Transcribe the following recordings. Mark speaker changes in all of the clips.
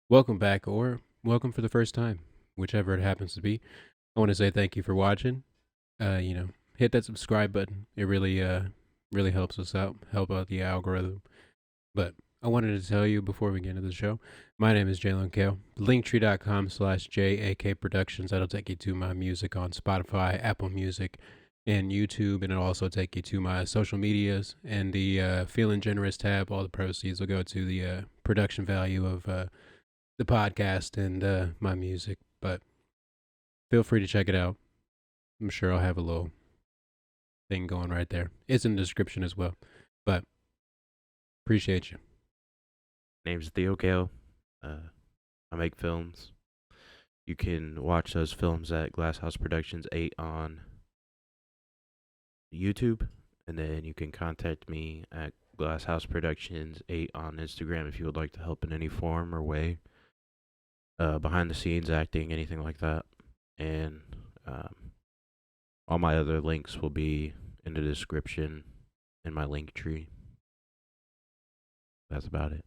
Speaker 1: Welcome back, or welcome for the first time, whichever it happens to be. I want to say thank you for watching. Hit that subscribe button. It really helps us out, help out the algorithm. But I wanted to tell you before we get into the show, my name is Jaylen Kale. Linktree.com/JAK Productions. That'll take you to my music on Spotify, Apple Music, and YouTube, and it'll also take you to my social medias and the Feeling Generous tab. All the proceeds will go to the production value of the podcast and my music, but feel free to check it out. I'm sure I'll have a little thing going right there. It's in the description as well. But appreciate you.
Speaker 2: Name's Theo Gale. I make films. You can watch those films at Glasshouse Productions 8 on YouTube, and then you can contact me at Glasshouse Productions 8 on Instagram if you would like to help in any form or way. Behind the scenes acting, anything like that. And all my other links will be in the description in my link tree. That's about it.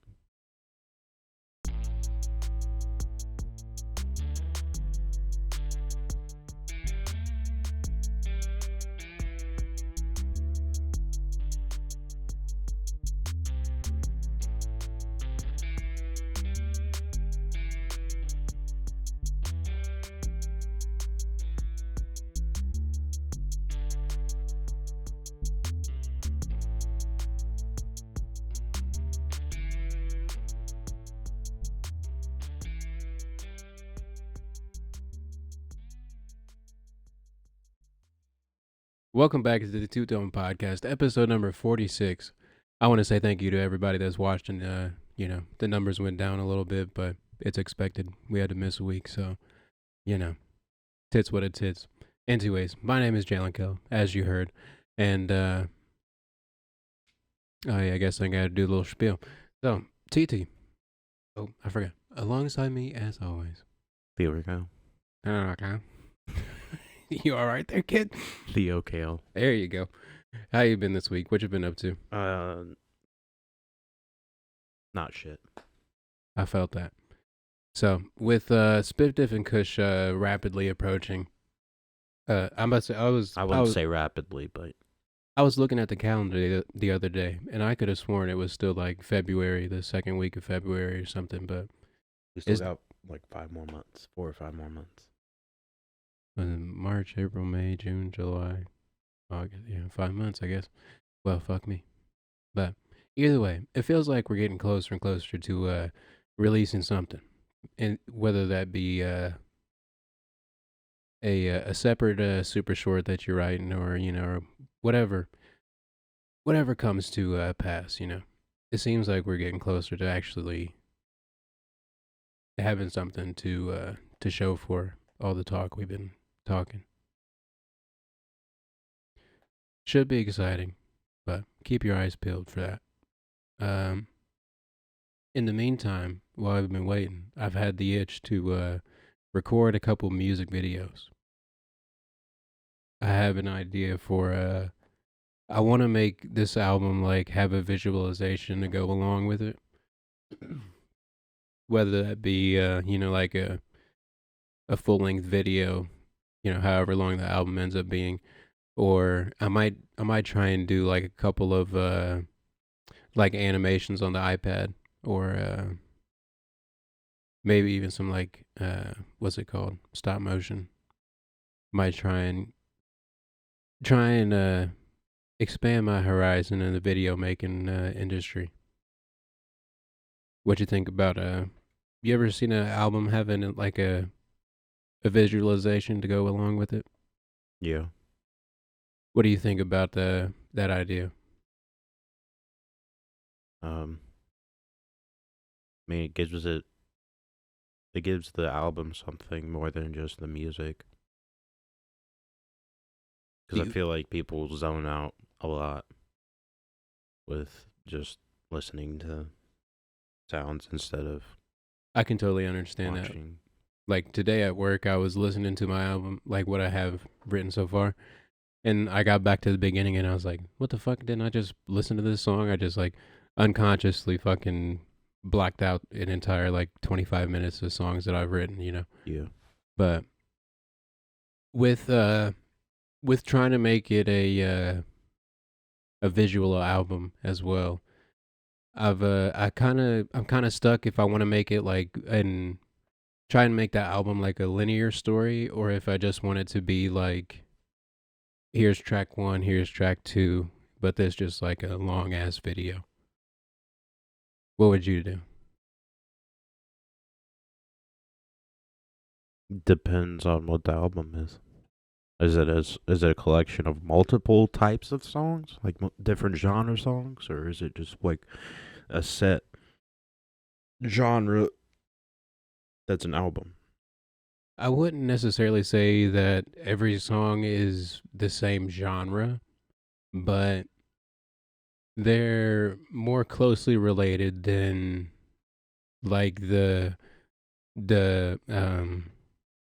Speaker 1: Welcome back to the Two Tone Podcast, episode number 46. I want to say thank you to everybody that's watched, and the numbers went down a little bit, but it's expected. We had to miss a week, so tits what it tits. Anyways, my name is Jaylen Kell, as you heard, and I guess I gotta do a little spiel. So, TT. Oh, I forgot. Alongside me, as always.
Speaker 2: Theo Gale.
Speaker 1: Okay. You all right there, kid?
Speaker 2: Theo Gale.
Speaker 1: There you go. How you been this week? What you been up to?
Speaker 2: Not shit.
Speaker 1: I felt that. So, with Spiff and Kush rapidly approaching, I'm about to say
Speaker 2: I wouldn't say rapidly, but
Speaker 1: I was looking at the calendar the other day, and I could have sworn it was still like February, the second week of February or something. But
Speaker 2: we still got like 5 more months, 4 or 5 more months.
Speaker 1: March, April, May, June, July, August. Yeah, 5 months, I guess. Well, fuck me. But either way, it feels like we're getting closer and closer to releasing something, and whether that be a separate super short that you're writing, or or whatever comes to pass. It seems like we're getting closer to actually having something to show for all the talk we've been talking. Should be exciting, but keep your eyes peeled for that. In the meantime, while I've been waiting, I've had the itch to record a couple music videos. I have an idea for I want to make this album like have a visualization to go along with it. Whether that be like a full length video, however long the album ends up being, or I might try and do like a couple of like animations on the iPad, or maybe even some like what's it called, stop motion. Might try and expand my horizon in the video making industry. What you think about you ever seen an album having like a visualization to go along with it?
Speaker 2: Yeah.
Speaker 1: What do you think about that idea?
Speaker 2: I mean, it gives the album something more than just the music. Because I feel like people zone out a lot with just listening to sounds instead of
Speaker 1: I can totally understand
Speaker 2: watching.
Speaker 1: that. Like today at work, I was listening to my album, like what I have written so far, and I got back to the beginning, and I was like, "What the fuck? Didn't I just listen to this song? I just like unconsciously fucking blocked out an entire like 25 minutes of songs that I've written, you know.
Speaker 2: Yeah.
Speaker 1: But with uh with trying to make it a visual album as well, I'm kind of stuck if I want to make it like and try and make that album like a linear story, or if I just want it to be like here's track 1, here's track 2, but there's just like a long ass video. What would you do?
Speaker 2: Depends on what the album is. Is it a collection of multiple types of songs, like different genre songs, or is it just like a set genre that's an album?
Speaker 1: I wouldn't necessarily say that every song is the same genre, but they're more closely related than like the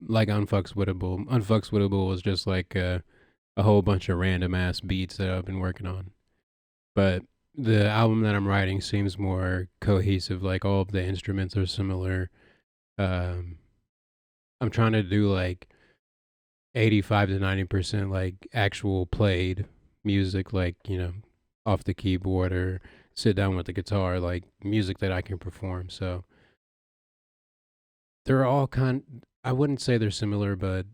Speaker 1: like unfuckswittable. Unfuckswittable was just like a whole bunch of random ass beats that I've been working on. But the album that I'm writing seems more cohesive. Like all of the instruments are similar. Um, I'm trying to do like 85 to 90% like actual played music, like, you know, off the keyboard or sit down with the guitar, like music that I can perform. So they're all I wouldn't say they're similar, but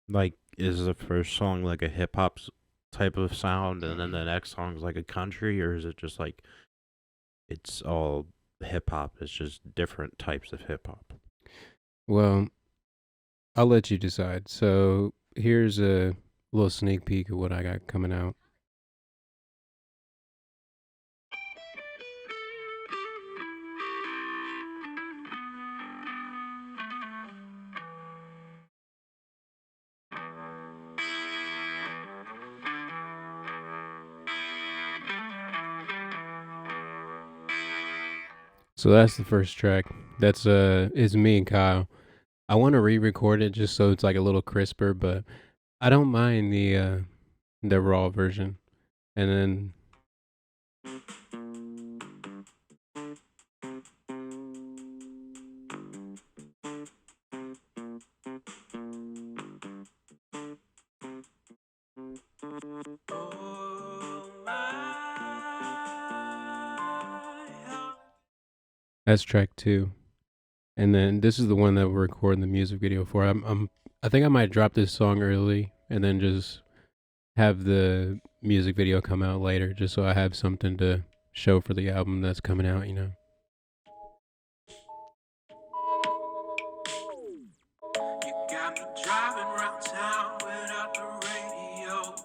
Speaker 2: Like, is the first song like a hip hop type of sound, and then the next song's like a country, or is it just like it's all hip hop? It's just different types of hip hop.
Speaker 1: well, I'll let you decide. So here's a little sneak peek of what I got coming out. So that's the first track. That's is me and Kyle. I want to re-record it just so it's like a little crisper, but I don't mind the raw version. And then that's track 2. And then this is the one that we're recording the music video for. I think I might drop this song early and then just have the music video come out later, just so I have something to show for the album that's coming out, you know. You got me driving around town without the radio.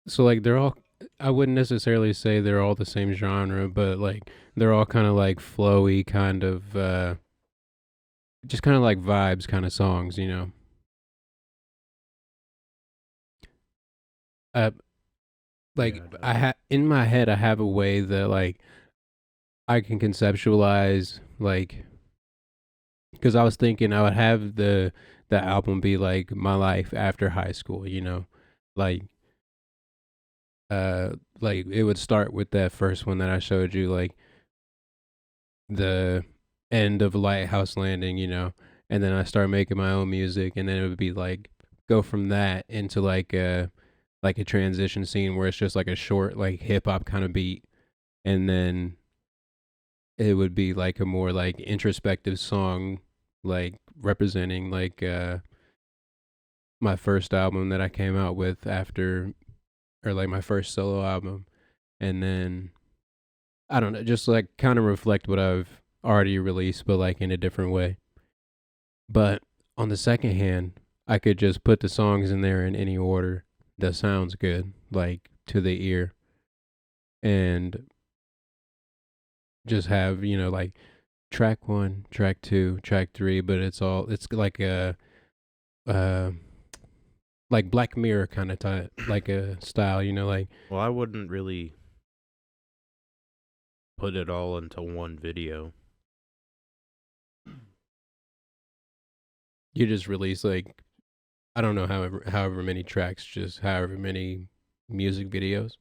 Speaker 1: So like they're all, I wouldn't necessarily say they're all the same genre, but like they're all kind of like flowy kind of just kind of like vibes kind of songs, you know. Uh
Speaker 2: Yeah,
Speaker 1: like in my head I have a way that like I can conceptualize like cuz I was thinking I would have the album be like my life after high school, you know. Like uh like it would start with that first one that I showed you, like the end of Lighthouse Landing, you know, and then I start making my own music, and then it would be like go from that into like a transition scene where it's just like a short like hip hop kind of beat, and then it would be like a more like introspective song, like representing like my first album that I came out with after, or like my first solo album, and then I don't know, just like kind of reflect what I've already released, but like in a different way. But on the second hand, I could just put the songs in there in any order that sounds good, like to the ear, and just have, you know, like track 1, track 2, track 3, but it's like a uh like Black Mirror kind of type, like a style, you know, like
Speaker 2: Well, I wouldn't really put it all into one video.
Speaker 1: you just release like I don't know however many tracks, just however many music videos.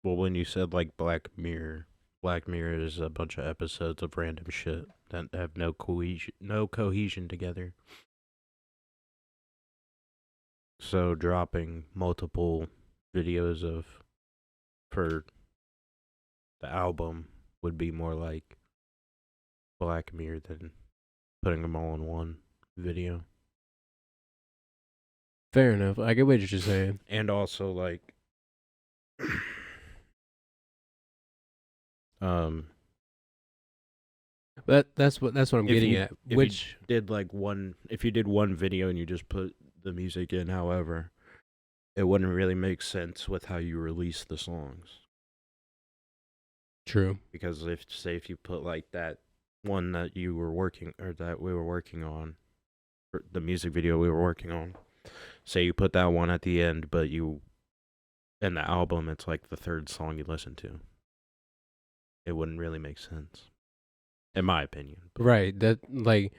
Speaker 2: Well, when you said like Black Mirror is a bunch of episodes of random shit that have no cohesion together. So dropping multiple videos of for the album would be more like Black Mirror than putting them all in one video.
Speaker 1: Fair enough. I get what you're saying.
Speaker 2: And also like um
Speaker 1: But that's what I'm
Speaker 2: if
Speaker 1: getting
Speaker 2: you
Speaker 1: at.
Speaker 2: if you
Speaker 1: Which
Speaker 2: did like one if you did one video and you just put the music in, however, it wouldn't really make sense with how you release the songs.
Speaker 1: true.
Speaker 2: Because if you put like that one that you were working or that we were working on, or the music video we were working on, say you put that one at the end, but you in the album it's like the third song you listen to. It wouldn't really make sense, in my opinion.
Speaker 1: Right. That like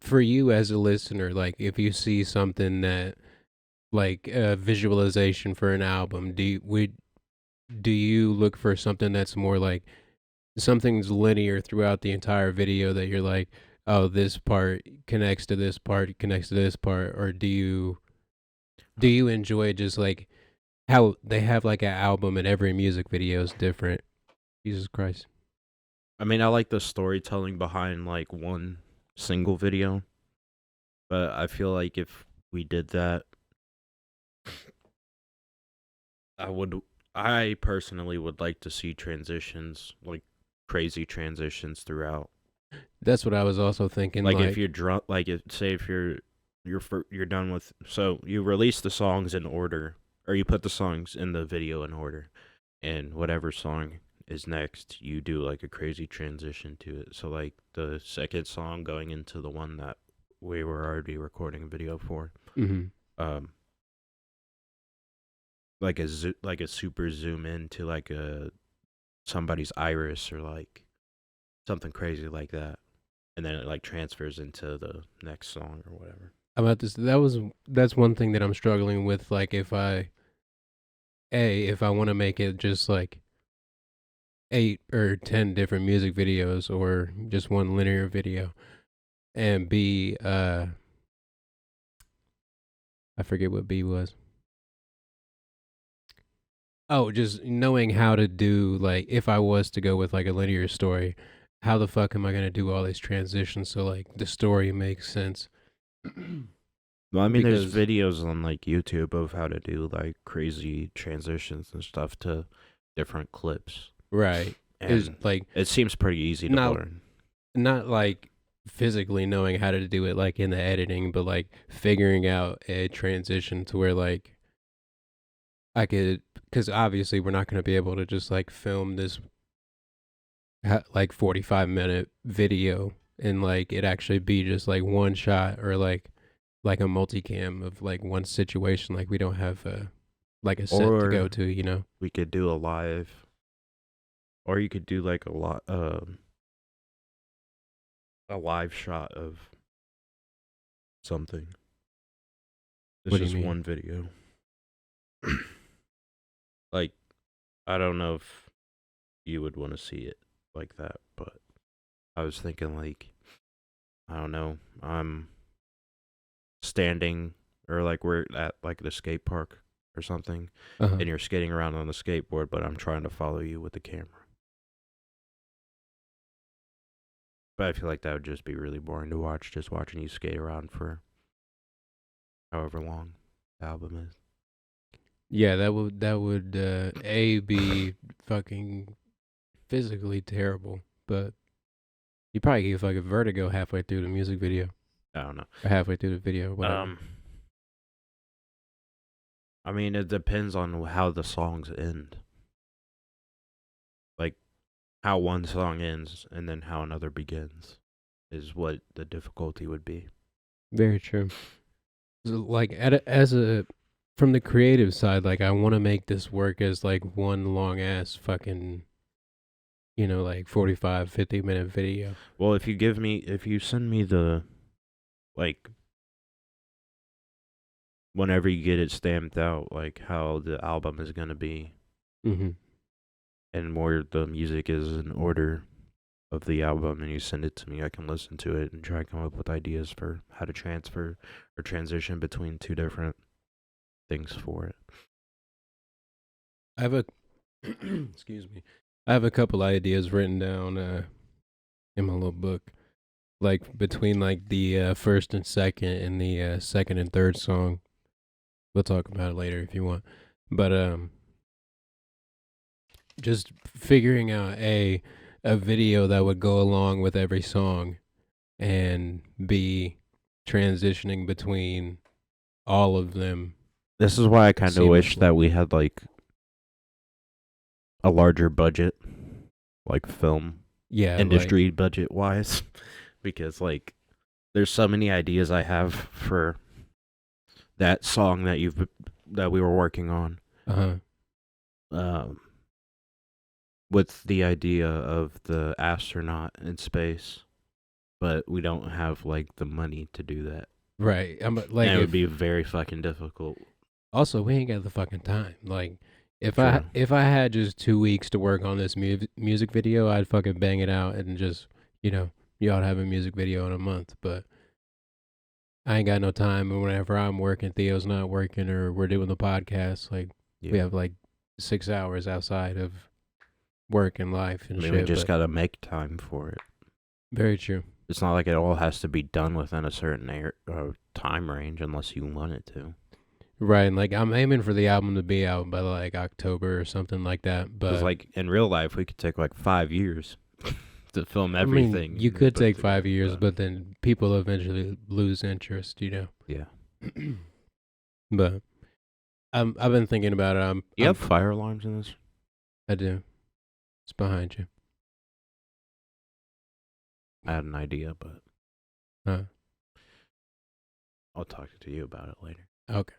Speaker 1: for you as a listener, like if you see something that like a visualization for an album, do you look for something that's more like something's linear throughout the entire video that you're like, oh, this part connects to this part, connects to this part, or do you enjoy just like how they have like an album and every music video is different? Jesus Christ.
Speaker 2: I mean, I like the storytelling behind like one single video, but I feel like if we did that, I personally would like to see transitions, like crazy transitions throughout.
Speaker 1: That's what I was also thinking.
Speaker 2: Like if you're drunk, like say if you're done with, so you release the songs in order, or you put the songs in the video in order, and whatever song is next, you do like a crazy transition to it. So like the second song going into the one that we were already recording a video for,
Speaker 1: hmm
Speaker 2: um, like a super zoom into like a somebody's iris or like something crazy like that, and then it like transfers into the next song or whatever.
Speaker 1: about this, that's one thing that I'm struggling with. Like if I want to make it just like 8 or 10 different music videos or just one linear video, and B, I forget what B was. Oh, just knowing how to do like if I was to go with like a linear story, how the fuck am I gonna do all these transitions so like the story makes sense?
Speaker 2: Well, I mean, there's
Speaker 1: Because
Speaker 2: videos on like YouTube of how to do like crazy transitions and stuff to different clips,
Speaker 1: right is
Speaker 2: and
Speaker 1: like
Speaker 2: it seems pretty easy to
Speaker 1: not
Speaker 2: learn.
Speaker 1: not like physically knowing how to do it like in the editing, but like figuring out a transition to where like I could, because obviously we're not going to be able to just like film this like 45-minute video and like it actually be just like one shot or like a multicam of like one situation. Like we don't have like a set to go
Speaker 2: Or
Speaker 1: to, you know?
Speaker 2: we could do a live, or you could do like a live shot of something. It's
Speaker 1: What do you
Speaker 2: just
Speaker 1: mean?
Speaker 2: one video. Like, I don't know if you would want to see it like that, but I was thinking like, I don't know, I'm standing or like we're at like the skate park or something,
Speaker 1: Uh-huh.
Speaker 2: and you're skating around on the skateboard, but I'm trying to follow you with the camera. But I feel like that would just be really boring to watch, just watching you skate around for however long the album is.
Speaker 1: Yeah, that would A be fucking physically terrible, but you probably get like a vertigo halfway through the music video
Speaker 2: I don't know.
Speaker 1: or halfway through the video, whatever.
Speaker 2: I mean, it depends on how the songs end. Like how one song ends and then how another begins is what the difficulty would be.
Speaker 1: Very true. So, like as a from the creative side, like I want to make this work as like one long ass fucking, like 45, 50 minute video.
Speaker 2: Well, if you send me the, like, whenever you get it stamped out, like how the album is going to be,
Speaker 1: Mm-hmm.
Speaker 2: and where the music is in order of the album, and you send it to me, I can listen to it and try to come up with ideas for how to transfer or transition between two different things for it.
Speaker 1: I have a excuse me. I have a couple ideas written down in my little book, like between like the first and second, and the second and third song. We'll talk about it later if you want, but just figuring out a video that would go along with every song, and B, transitioning between all of them
Speaker 2: This is why I kind of wish
Speaker 1: seamlessly.
Speaker 2: that we had like a larger budget, like film
Speaker 1: Yeah, like
Speaker 2: industry budget wise, because like there's so many ideas I have for that song that we were working on.
Speaker 1: uh-huh.
Speaker 2: Um, with the idea of the astronaut in space, but we don't have like the money to do that.
Speaker 1: Right. I'm like,
Speaker 2: And it would
Speaker 1: if
Speaker 2: be very fucking difficult.
Speaker 1: also we ain't got the fucking time. Like,
Speaker 2: True.
Speaker 1: if I had just 2 weeks to work on this music video, I'd fucking bang it out and just, y'all have a music video in a month. But I ain't got no time. And whenever I'm working, Theo's not working, or we're doing the podcast, like we
Speaker 2: Yeah.
Speaker 1: have like 6 hours outside of work and life and
Speaker 2: I mean,
Speaker 1: shit.
Speaker 2: we just
Speaker 1: But
Speaker 2: gotta make time for it.
Speaker 1: very true.
Speaker 2: It's not like it all has to be done within a certain time range unless you want it to.
Speaker 1: Right. And like I'm aiming for the album to be out by like October or something like that.
Speaker 2: Because
Speaker 1: But
Speaker 2: like in real life, we could take like 5 years to film
Speaker 1: I mean,
Speaker 2: everything.
Speaker 1: you
Speaker 2: and
Speaker 1: could
Speaker 2: put it
Speaker 1: take
Speaker 2: together,
Speaker 1: 5 years, but then people eventually lose interest,
Speaker 2: yeah.
Speaker 1: But I've been thinking about it.
Speaker 2: You have fire alarms in this?
Speaker 1: I do. It's behind you.
Speaker 2: I had an idea, but
Speaker 1: Huh.
Speaker 2: I'll talk to you about it later.
Speaker 1: Okay.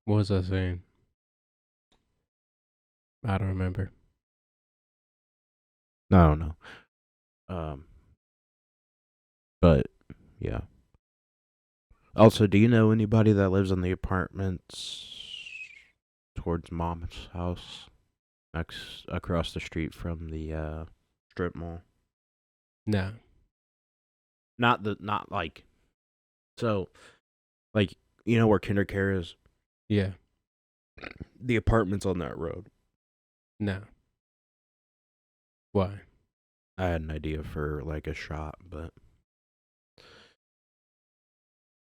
Speaker 1: What was I saying? I don't remember.
Speaker 2: No, no. But yeah. Also, do you know anybody that lives in the apartments towards Mom's house, across the street from the strip mall?
Speaker 1: No.
Speaker 2: Not like, so, like, you know where KinderCare is?
Speaker 1: Yeah.
Speaker 2: The apartments on that road.
Speaker 1: No. Why?
Speaker 2: I had an idea for like a shot, but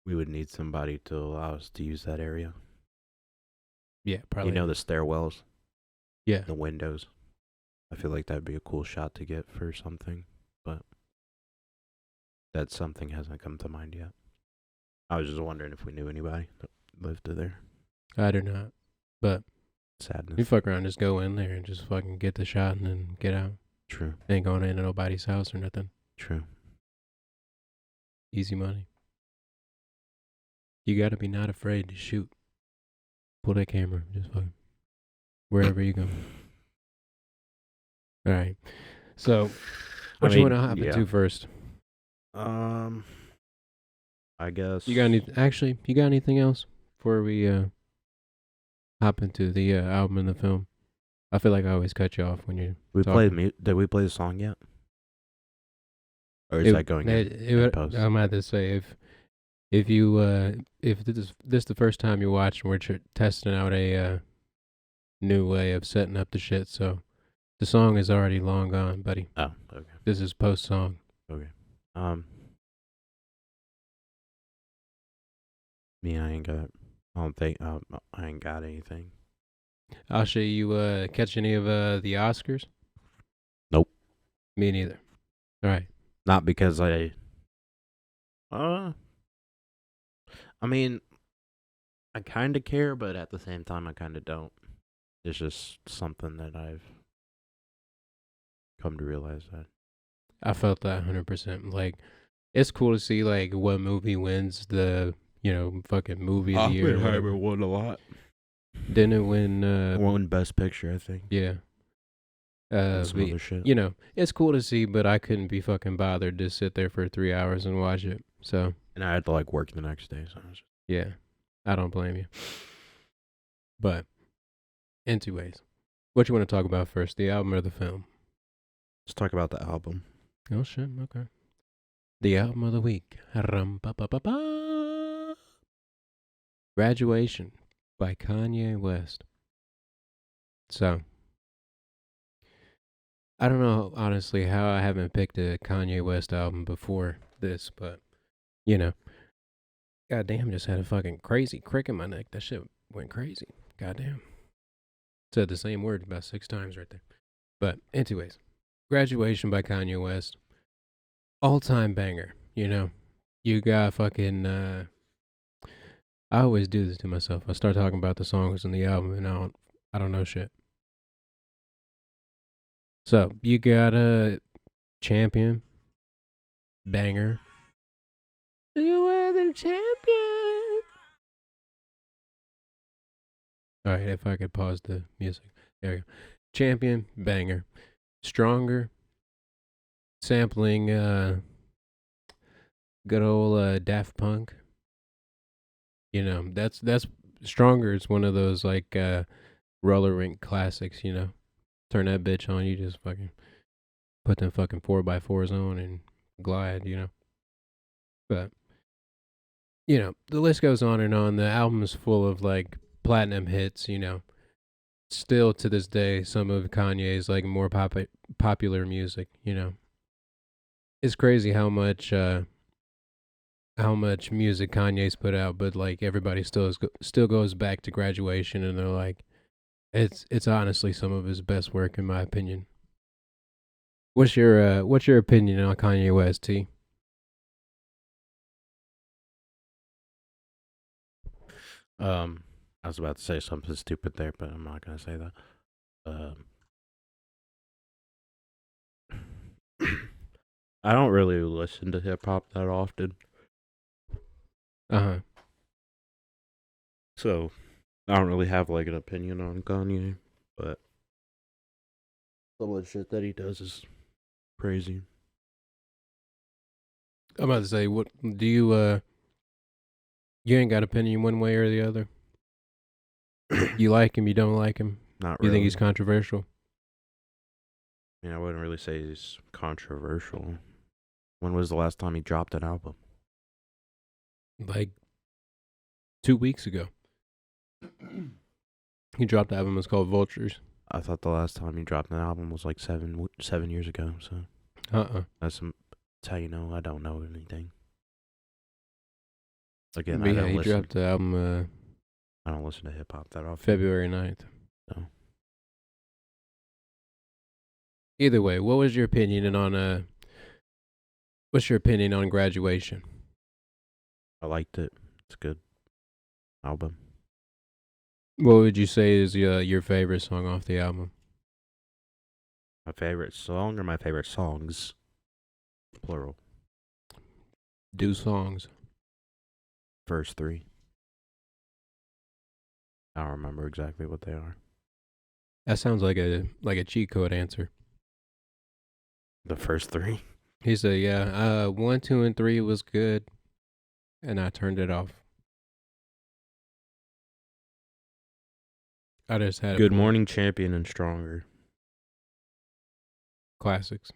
Speaker 2: we would need somebody to allow us to use that area.
Speaker 1: Yeah, probably.
Speaker 2: You know the stairwells,
Speaker 1: Yeah.
Speaker 2: the windows. I feel like that'd be a cool shot to get for something, but that something hasn't come to mind yet. I was just wondering if we knew anybody that lived there.
Speaker 1: I do not. But you
Speaker 2: Sadness.
Speaker 1: fuck around, just go in there and just fucking get the shot and then get out.
Speaker 2: True.
Speaker 1: Ain't going into nobody's house or nothing.
Speaker 2: True.
Speaker 1: Easy money. You gotta be not afraid to shoot. Pull that camera, just fucking wherever you go. All right. So, what you want to hop into first?
Speaker 2: I guess
Speaker 1: You got anything else before we hop into the album and the film? I feel like I always cut you off when you.
Speaker 2: Did we play the song yet? Or is that going in post?
Speaker 1: I'm about to say if you if this is the first time you're watching, we're testing out a new way of setting up the shit. So the song is already long gone, buddy.
Speaker 2: Oh, okay.
Speaker 1: This is post song.
Speaker 2: Okay. Me, I ain't got. I don't think I ain't got anything.
Speaker 1: I'll show you catch any of the Oscars.
Speaker 2: Nope.
Speaker 1: Me neither. All right.
Speaker 2: Not because I mean, I kind of care, but at the same time, I kind of don't. It's just something that I've come to realize that.
Speaker 1: I felt that 100%. Like, it's cool to see like what movie wins the fucking movie of the year.
Speaker 2: Oppenheimer won a lot.
Speaker 1: Didn't it win?
Speaker 2: Won Best Picture, I think.
Speaker 1: Yeah.
Speaker 2: Some other shit.
Speaker 1: It's cool to see, but I couldn't be fucking bothered to sit there for 3 hours and watch it. So.
Speaker 2: And I had to like work the next day, so.
Speaker 1: Yeah, I don't blame you. But Anyways, what you want to talk about first, the album or the film?
Speaker 2: Let's talk about the album.
Speaker 1: Oh shit, okay. The album of the week. Rum-pa-pa-pa-pa. Graduation by Kanye West. So, I don't know honestly how I haven't picked a Kanye West album before this, but you know, goddamn, just had a fucking crazy crick in my neck. That shit went crazy. Goddamn. Said the same word about 6 times right there. But anyways, Graduation by Kanye West. All time banger, you know. You got fucking I always do this to myself. I start talking about the songs in the album and I don't know shit. So you got a champion, banger. You are the champion. All right, if I could pause the music. There we go. Champion, banger. Stronger, sampling good old Daft Punk. You know, that's Stronger. It's one of those like roller rink classics, you know. Turn that bitch on, you just fucking put them fucking 4x4s on and glide, you know. But you know, the list goes on and on. The album is full of like platinum hits, you know. Still to this day, some of Kanye's like more popular music, you know. It's crazy how much music Kanye's put out, but like everybody still goes back to Graduation, and they're like, it's honestly some of his best work in my opinion. What's your opinion on Kanye West, T?
Speaker 2: I was about to say something stupid there, but I'm not gonna say that. I don't really listen to hip hop that often,
Speaker 1: Uh huh.
Speaker 2: so I don't really have like an opinion on Kanye. But some of the shit that he does is crazy.
Speaker 1: I'm about to say, what do you ain't got opinion one way or the other? You like him, you don't like him.
Speaker 2: Not
Speaker 1: You
Speaker 2: really.
Speaker 1: think he's controversial?
Speaker 2: I mean, I wouldn't really say he's controversial. When was the last time he dropped an album?
Speaker 1: Like 2 weeks ago, he dropped the album. It's called Vultures.
Speaker 2: I thought the last time he dropped an album was like 7 years ago. So that's how you know I don't know anything. Again,
Speaker 1: But
Speaker 2: I
Speaker 1: yeah,
Speaker 2: don't
Speaker 1: he
Speaker 2: listen.
Speaker 1: dropped the album
Speaker 2: I don't listen to hip hop that often.
Speaker 1: February 9th.
Speaker 2: So
Speaker 1: Either way, what was your opinion on what's your opinion on Graduation?
Speaker 2: I liked it. It's a good album.
Speaker 1: What would you say is your favorite song off the album?
Speaker 2: My favorite song or my favorite songs? Plural.
Speaker 1: Do songs.
Speaker 2: First three. I don't remember exactly what they are.
Speaker 1: That sounds like a cheat code answer.
Speaker 2: The first three?
Speaker 1: He said, "Yeah, 1, 2, and 3 was good, and I turned it off. I just had
Speaker 2: Good Morning Champion and Stronger.
Speaker 1: Classics."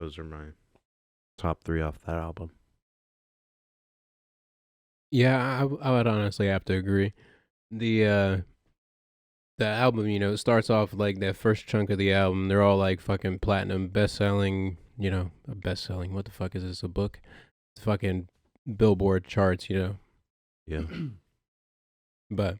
Speaker 2: Those are my top three off that album.
Speaker 1: Yeah, I would honestly have to agree. The album, you know, starts off like that first chunk of the album. They're all like fucking platinum, best selling. You know, best selling. What the fuck is this? A book? It's fucking Billboard charts. You know,
Speaker 2: Yeah.
Speaker 1: but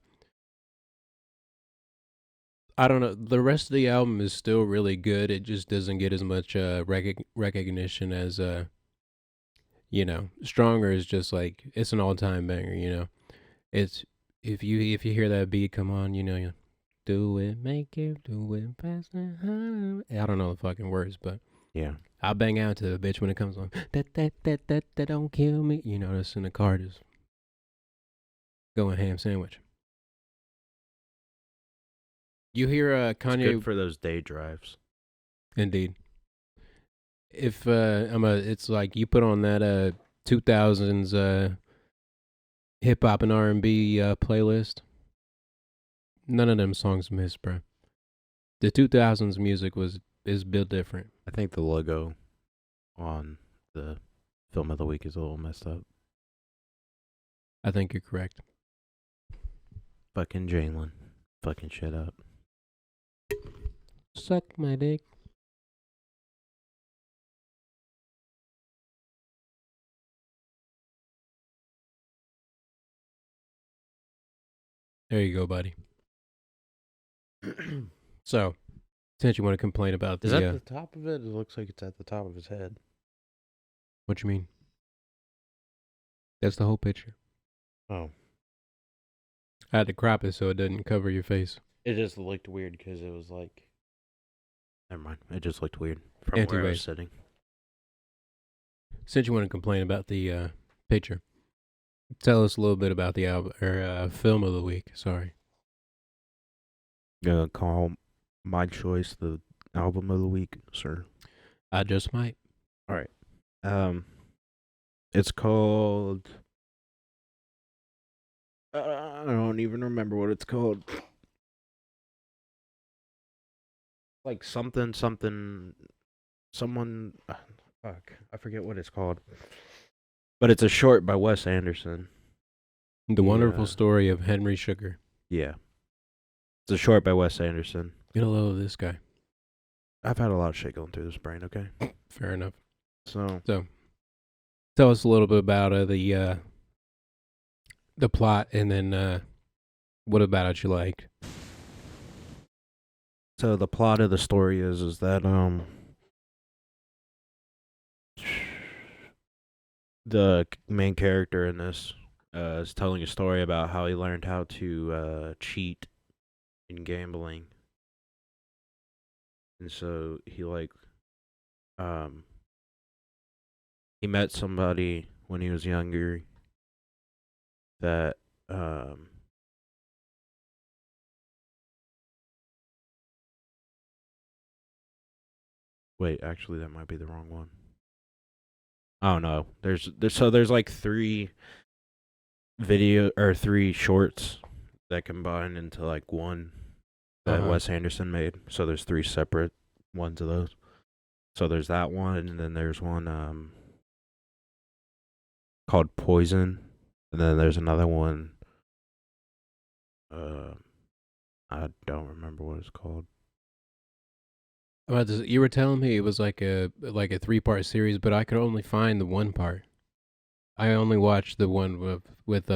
Speaker 1: I don't know. The rest of the album is still really good. It just doesn't get as much recognition as you know. Stronger is just like it's an all time banger. You know, it's if you hear that beat come on, you know, you do it, make it, do it faster. I don't know the fucking words, but
Speaker 2: Yeah.
Speaker 1: I'll bang out to the bitch when it comes on. That don't kill me. You know, that's in the car just going ham sandwich. You hear
Speaker 2: It's
Speaker 1: Kanye?
Speaker 2: good for those day drives.
Speaker 1: Indeed. If it's like you put on that 2000s hip hop and R&B playlist, None of them songs miss, bro. The 2000s music is built different.
Speaker 2: I think the logo on the film of the week is a little messed up.
Speaker 1: I think you're correct.
Speaker 2: Fucking Jaylen. Fucking shit up.
Speaker 1: Suck my dick. There you go, buddy. So, since you want to complain about
Speaker 2: Is
Speaker 1: the,
Speaker 2: that the top of it? It looks like it's at the top of his head.
Speaker 1: what you mean? That's the whole picture.
Speaker 2: Oh.
Speaker 1: I had to crop it so it doesn't cover your face.
Speaker 2: It just looked weird because it was like. Never mind. It just looked weird from where I was
Speaker 1: Anyways,
Speaker 2: sitting.
Speaker 1: since you want to complain about the picture, tell us a little bit about the album or film of the week. Sorry.
Speaker 2: Gonna call my choice the album of the week, sir.
Speaker 1: I just might.
Speaker 2: All right. It's called. I don't even remember what it's called. Like something. Someone. Fuck. I forget what it's called. But it's a short by Wes Anderson.
Speaker 1: The Wonderful
Speaker 2: Yeah.
Speaker 1: Story of Henry Sugar.
Speaker 2: Yeah. It's a short by Wes Anderson.
Speaker 1: Get a load of this guy.
Speaker 2: I've had a lot of shit going through this brain, okay?
Speaker 1: Fair enough.
Speaker 2: So,
Speaker 1: Tell us a little bit about the plot, and then what about it you liked?
Speaker 2: the plot of the story is that the main character in this is telling a story about how he learned how to cheat in gambling. And so he he met somebody when he was younger that wait, actually that might be the wrong one. Oh no. There's like three shorts that combine into like one that Wes Anderson made. So there's three separate ones of those. So there's that one, and then there's one called Poison, and then there's another one. I don't remember what it's called.
Speaker 1: You were telling me it was like a 3-part series, but I could only find the one part. I only watched the one with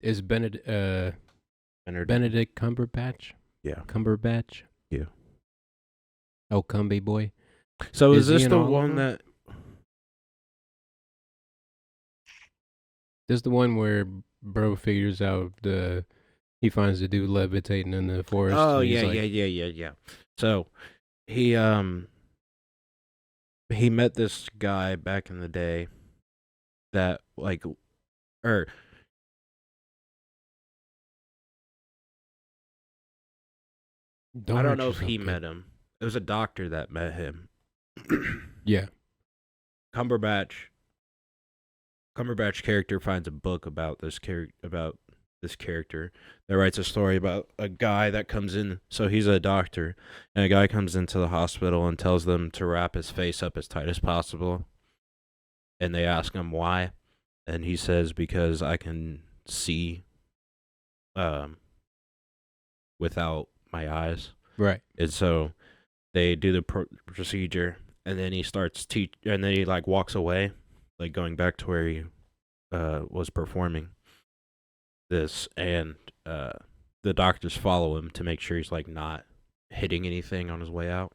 Speaker 1: is Benedict Cumberbatch?
Speaker 2: Yeah.
Speaker 1: Cumberbatch?
Speaker 2: Yeah.
Speaker 1: Oh, Cumby boy.
Speaker 2: So
Speaker 1: Is
Speaker 2: is
Speaker 1: he
Speaker 2: this
Speaker 1: in
Speaker 2: the
Speaker 1: all of
Speaker 2: one
Speaker 1: them?
Speaker 2: that?
Speaker 1: This is the one where bro figures out he finds the dude levitating in the forest.
Speaker 2: Oh
Speaker 1: and he's
Speaker 2: yeah,
Speaker 1: like,
Speaker 2: yeah. So he met this guy back in the day that or I don't
Speaker 1: hurt
Speaker 2: know if
Speaker 1: yourself,
Speaker 2: he
Speaker 1: kid.
Speaker 2: met him. It was a doctor that met him.
Speaker 1: Yeah.
Speaker 2: Cumberbatch character finds a book about this character that writes a story about a guy that comes in. So he's a doctor, and a guy comes into the hospital and tells them to wrap his face up as tight as possible. And they ask him why, and he says, because I can see without my eyes.
Speaker 1: Right.
Speaker 2: And so they do the procedure, and then he starts and then he like walks away, like going back to where he was performing this, and the doctors follow him to make sure he's like not hitting anything on his way out.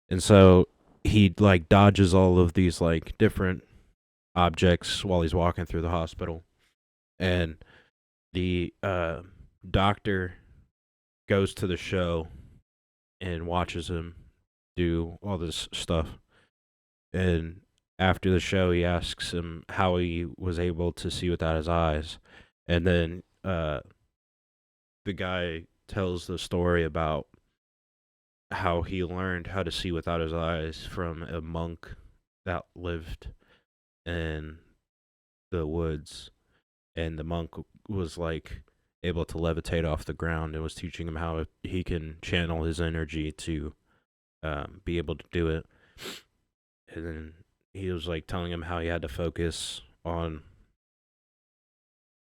Speaker 2: And so he like dodges all of these like different objects while he's walking through the hospital, and the doctor goes to the show and watches him do all this stuff. And after the show, he asks him how he was able to see without his eyes. And then the guy tells the story about how he learned how to see without his eyes from a monk that lived in the woods. And the monk was like able to levitate off the ground, and was teaching him how he can channel his energy to be able to do it. And then he was like telling him how he had to focus on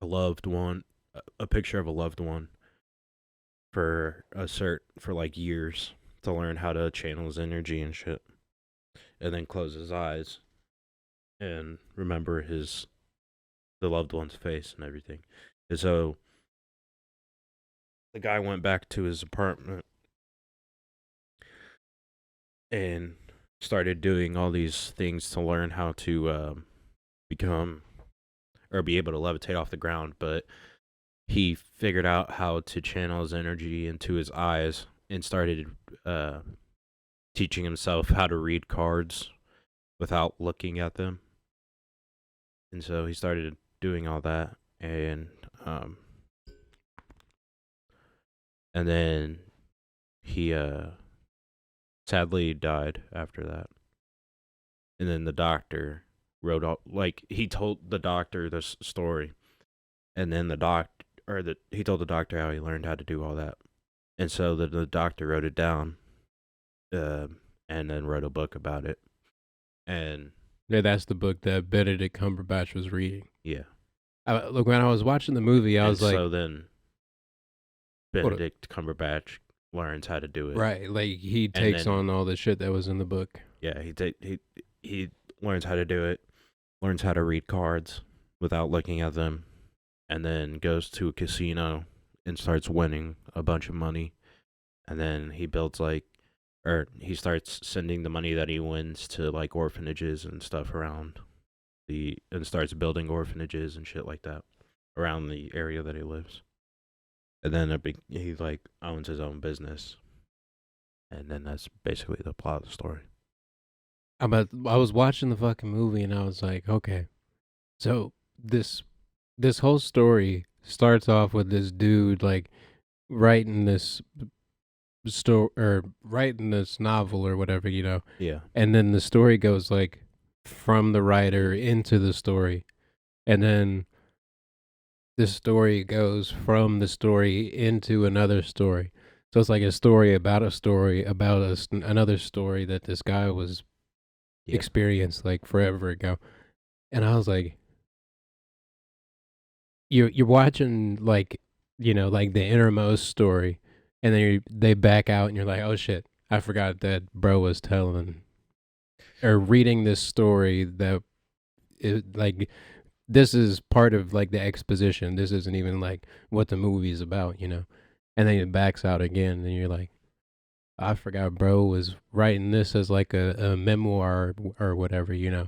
Speaker 2: a loved one, a picture of a loved one for for like years to learn how to channel his energy and shit, and then close his eyes and remember the loved one's face and everything. And so the guy went back to his apartment and started doing all these things to learn how to become or be able to levitate off the ground. But he figured out how to channel his energy into his eyes and started teaching himself how to read cards without looking at them. And so he started doing all that, um, and then he sadly died after that. And then the doctor wrote all, like, he told the doctor this story, and then he told the doctor how he learned how to do all that, and so the doctor wrote it down, and then wrote a book about it, and
Speaker 1: Yeah, that's the book that Benedict Cumberbatch was reading.
Speaker 2: yeah,
Speaker 1: Look, when I was watching the movie, I
Speaker 2: and
Speaker 1: was like,
Speaker 2: so then Benedict Cumberbatch learns how to do it,
Speaker 1: right, like he
Speaker 2: and
Speaker 1: takes
Speaker 2: then
Speaker 1: on all the shit that was in the book.
Speaker 2: yeah, he learns how to do it, learns how to read cards without looking at them, and then goes to a casino and starts winning a bunch of money, and then he starts sending the money that he wins to like orphanages and stuff and starts building orphanages and shit like that around the area that he lives. And then he like owns his own business, and then that's basically the plot of the story.
Speaker 1: I was watching the fucking movie and I was like, okay, so this whole story starts off with this dude like writing this story or writing this novel or whatever,
Speaker 2: Yeah,
Speaker 1: and then the story goes like from the writer into the story, and then the story goes from the story into another story. So it's like a story about another story that this guy was
Speaker 2: yeah,
Speaker 1: experienced like forever ago. And I was like, you're watching like like the innermost story, and then they back out, and you're like, oh shit, I forgot that bro was telling or reading this story that like this is part of like the exposition. This isn't even like what the movie's about. And then it backs out again, and you're like, I forgot bro was writing this as like a memoir or whatever.
Speaker 2: you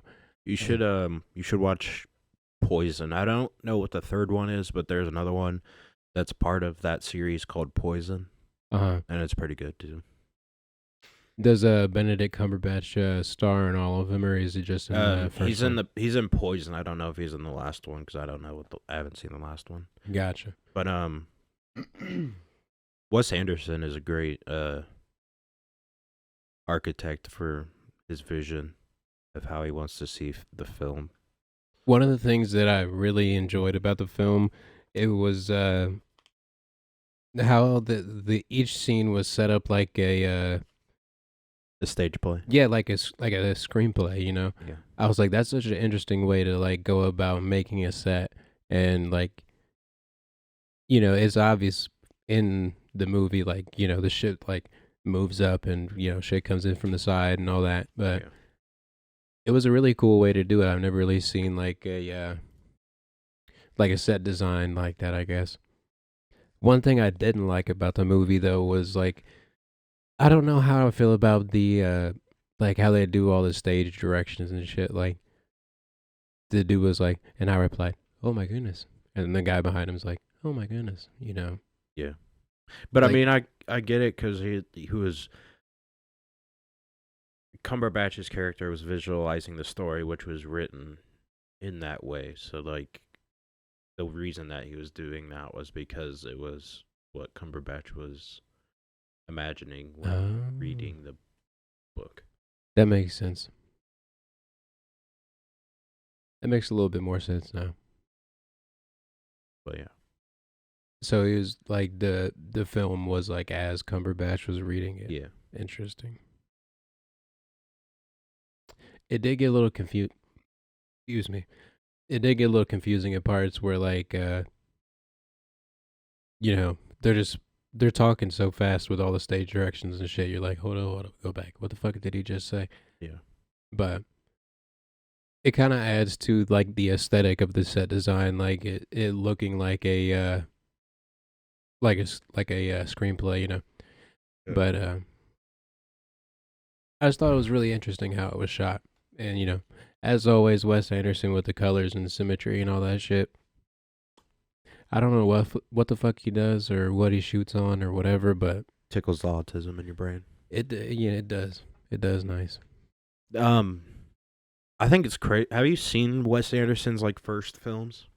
Speaker 2: should watch Poison. I don't know what the third one is, but there's another one that's part of that series called Poison,
Speaker 1: Uh-huh.
Speaker 2: and it's pretty good too.
Speaker 1: Does Benedict Cumberbatch star in all of them, or is he just in the first one?
Speaker 2: He's in Poison. I don't know if he's in the last one because I haven't seen the last one.
Speaker 1: Gotcha.
Speaker 2: But Wes Anderson is a great architect for his vision of how he wants to see the film.
Speaker 1: One of the things that I really enjoyed about the film, it was how the each scene was set up like a
Speaker 2: The stage play.
Speaker 1: yeah, like like a screenplay.
Speaker 2: Yeah.
Speaker 1: I was like, that's such an interesting way to like go about making a set, and like it's obvious in the movie, like the shit like moves up, and shit comes in from the side and all that, but
Speaker 2: Yeah.
Speaker 1: it was a really cool way to do it. I've never really seen like a set design like that, I guess. One thing I didn't like about the movie though was like, I don't know how I feel about the like how they do all the stage directions and shit. Like the dude was like, and I replied, "Oh my goodness," and the guy behind him was like, "Oh my goodness,"
Speaker 2: Yeah. But
Speaker 1: Like,
Speaker 2: I mean, I get it because he was Cumberbatch's character was visualizing the story, which was written in that way. So like the reason that he was doing that was because it was what Cumberbatch was imagining when
Speaker 1: oh,
Speaker 2: reading the book.
Speaker 1: that makes sense. That makes a little bit more sense now.
Speaker 2: But yeah.
Speaker 1: So it was like the film was like as Cumberbatch was reading it.
Speaker 2: Yeah.
Speaker 1: Interesting. It did get a little confused. Excuse me. It did get a little confusing at parts where like you know they're talking so fast with all the stage directions and shit. You're like, hold on, go back. What the fuck did he just say?
Speaker 2: Yeah.
Speaker 1: But it kind of adds to like the aesthetic of the set design, like it looking like a screenplay, you know.
Speaker 2: Yeah.
Speaker 1: But I just thought it was really interesting how it was shot, and as always, Wes Anderson with the colors and the symmetry and all that shit. I don't know what the fuck he does or what he shoots on or whatever, but
Speaker 2: Tickles the autism in your brain.
Speaker 1: it does. It does nice.
Speaker 2: Um, I think it's crazy. Have you seen Wes Anderson's like first films,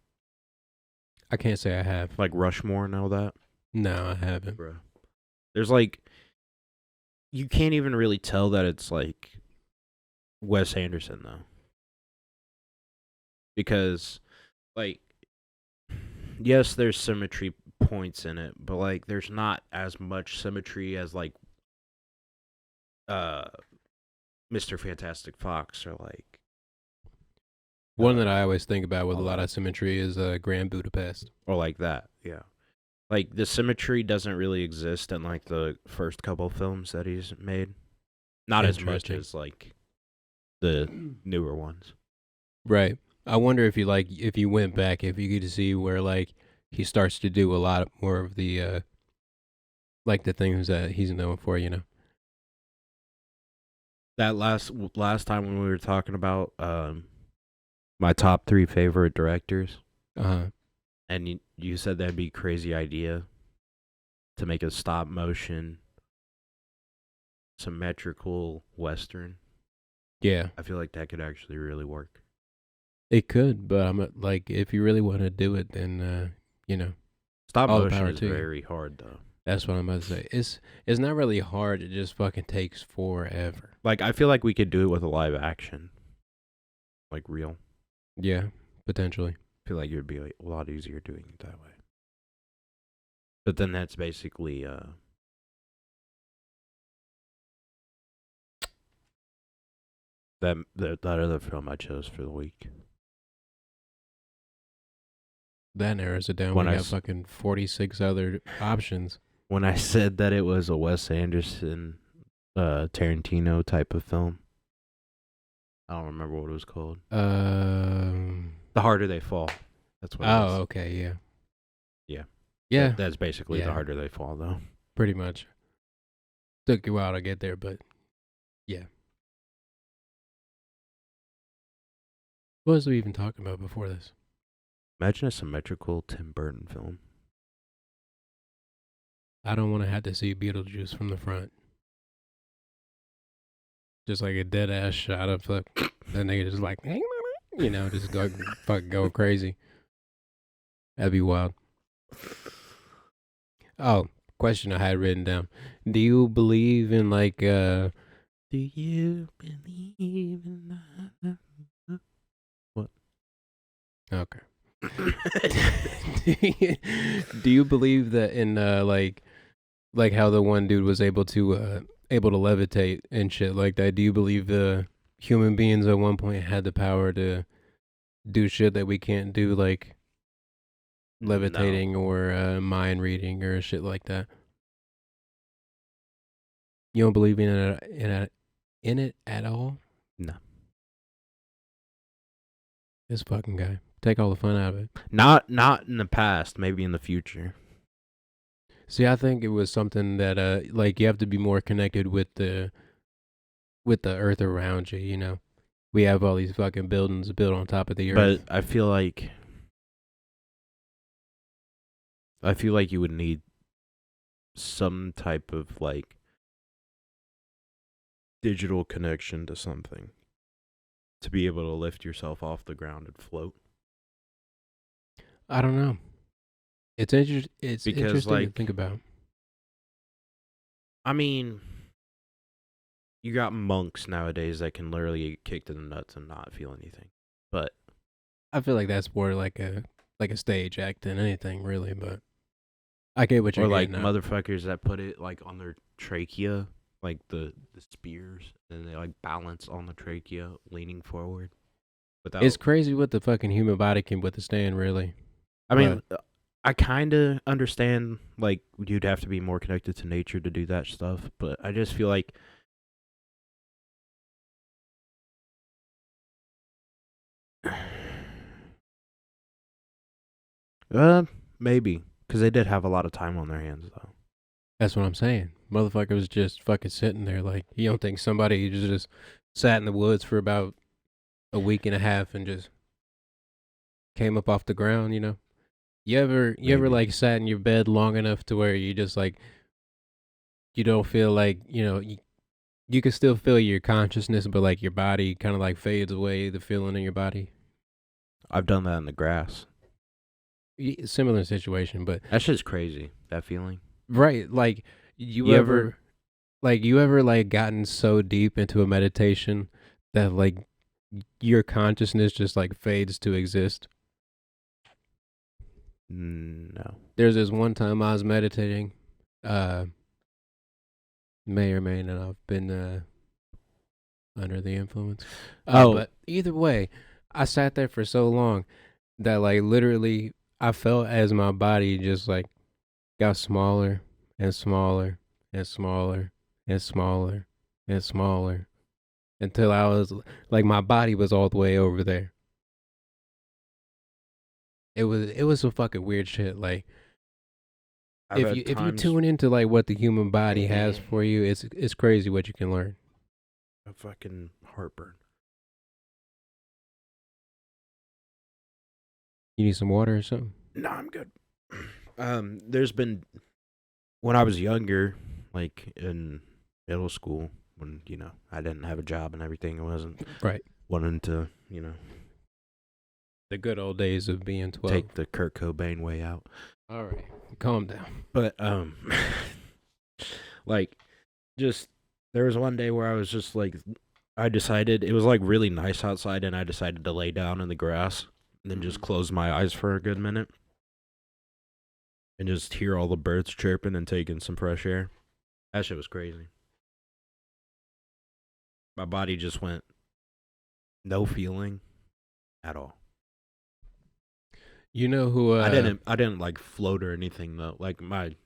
Speaker 1: I can't say I have.
Speaker 2: like Rushmore and all that?
Speaker 1: No, I haven't.
Speaker 2: Bro, there's like you can't even really tell that it's like Wes Anderson though, because like yes, there's symmetry points in it, but like there's not as much symmetry as like uh Mr. Fantastic Fox or like
Speaker 1: One that I always think about with a
Speaker 2: all
Speaker 1: lot
Speaker 2: that.
Speaker 1: of symmetry is Grand Budapest.
Speaker 2: Or like that. Yeah. Like the symmetry doesn't really exist in like the first couple films that he's made. Not as much
Speaker 1: Interesting.
Speaker 2: as like the newer ones.
Speaker 1: Right. I wonder if you went back, if you could see where like he starts to do a lot more of the like the things that he's known for, you know.
Speaker 2: That last time when we were talking about my top 3 favorite directors,
Speaker 1: Uh-huh.
Speaker 2: and you said that'd be a crazy idea to make a stop motion symmetrical western.
Speaker 1: Yeah.
Speaker 2: I feel like that could actually really work.
Speaker 1: It could, but I'm like if you really want to do it then you know,
Speaker 2: Stop
Speaker 1: all the
Speaker 2: motion
Speaker 1: power
Speaker 2: is
Speaker 1: to you.
Speaker 2: very hard though.
Speaker 1: That's what I'm about to say. It's not really hard, it just fucking takes forever.
Speaker 2: Like I feel like we could do it with a live action, like real.
Speaker 1: Yeah, potentially.
Speaker 2: I feel like it would be like, a lot easier doing it that way. But then that's basically that other film I chose for the week.
Speaker 1: That narrows it down.
Speaker 2: When
Speaker 1: We
Speaker 2: I
Speaker 1: got fucking 46 other options.
Speaker 2: when I said that it was a Wes Anderson, Tarantino type of film, I don't remember what it was called. The Harder They Fall. That's what. It
Speaker 1: Oh,
Speaker 2: is.
Speaker 1: okay, yeah.
Speaker 2: Yeah.
Speaker 1: Yeah,
Speaker 2: That's basically
Speaker 1: Yeah.
Speaker 2: The Harder They Fall, though.
Speaker 1: pretty much. Took you a while to get there, but yeah. What was we even talking about before this?
Speaker 2: Imagine a symmetrical Tim Burton film.
Speaker 1: I don't want to have to see Beetlejuice from the front. Just like a dead ass shot of the nigga just like, just go fucking go crazy. That'd be wild. Oh, question I had written down. Do you believe in like
Speaker 2: Do you believe in that? What?
Speaker 1: okay. Do you believe that in like how the one dude was able to levitate and shit like that? Do you believe the human beings at one point had the power to do shit that we can't do, like levitating
Speaker 2: No.
Speaker 1: or mind reading or shit like that? You don't believe in it at all?
Speaker 2: No.
Speaker 1: This fucking guy. Take all the fun out of it.
Speaker 2: Not in the past, maybe in the future.
Speaker 1: See, I think it was something that like you have to be more connected with the earth around you, you know. We have all these fucking buildings built on top of the earth.
Speaker 2: But I feel like you would need some type of like digital connection to something to be able to lift yourself off the ground and float.
Speaker 1: I don't know. It's it's
Speaker 2: Because,
Speaker 1: interesting to
Speaker 2: like,
Speaker 1: think about.
Speaker 2: I mean, you got monks nowadays that can literally get kicked in the nuts and not feel anything. But
Speaker 1: I feel like that's more like a stage act than anything really, but I get what you're
Speaker 2: Or like
Speaker 1: getting at.
Speaker 2: motherfuckers that put it like on their trachea, like the spears, and they like balance on the trachea, leaning forward
Speaker 1: It's
Speaker 2: without.
Speaker 1: crazy what the fucking human body can withstand, really.
Speaker 2: I mean,
Speaker 1: But
Speaker 2: I kind of understand like you'd have to be more connected to nature to do that stuff, but I just feel like maybe because they did have a lot of time on their hands though.
Speaker 1: that's what I'm saying. Motherfucker was just fucking sitting there. Like, you don't think somebody just sat in the woods for about a week and a half and just came up off the ground, you know? You ever
Speaker 2: Maybe
Speaker 1: like sat in your bed long enough to where you just like you don't feel like, you can still feel your consciousness, but like your body kind of like fades away, the feeling in your body.
Speaker 2: I've done that in the grass.
Speaker 1: Similar situation, but
Speaker 2: That shit's crazy. That feeling.
Speaker 1: right, like you
Speaker 2: You
Speaker 1: ever
Speaker 2: ever?
Speaker 1: you ever gotten so deep into a meditation that like your consciousness just like fades to exist.
Speaker 2: No.
Speaker 1: There's this one time I was meditating, uh may or may not have been under the influence.
Speaker 2: Oh,
Speaker 1: But either way, I sat there for so long that like literally I felt as my body just like got smaller and smaller and smaller and smaller and smaller until I was like my body was all the way over there. It was some fucking weird shit. Like
Speaker 2: I've
Speaker 1: if
Speaker 2: had
Speaker 1: you
Speaker 2: times.
Speaker 1: tune into like what the human body has for you, it's crazy what you can learn.
Speaker 2: A fucking heartburn.
Speaker 1: You need some water or something?
Speaker 2: No, I'm good. There's been when I was younger, like in middle school, when I didn't have a job and everything, I wasn't
Speaker 1: Right.
Speaker 2: wanting to
Speaker 1: The good old days of being 12.
Speaker 2: take the Kurt Cobain way out.
Speaker 1: All right. Calm down.
Speaker 2: But like just there was one day where I was just like I decided it was like really nice outside and I decided to lay down in the grass and then just close my eyes for a good minute and just hear all the birds chirping and taking some fresh air. That shit was crazy. My body just went no feeling at all.
Speaker 1: You know who
Speaker 2: I didn't like float or anything though. Like my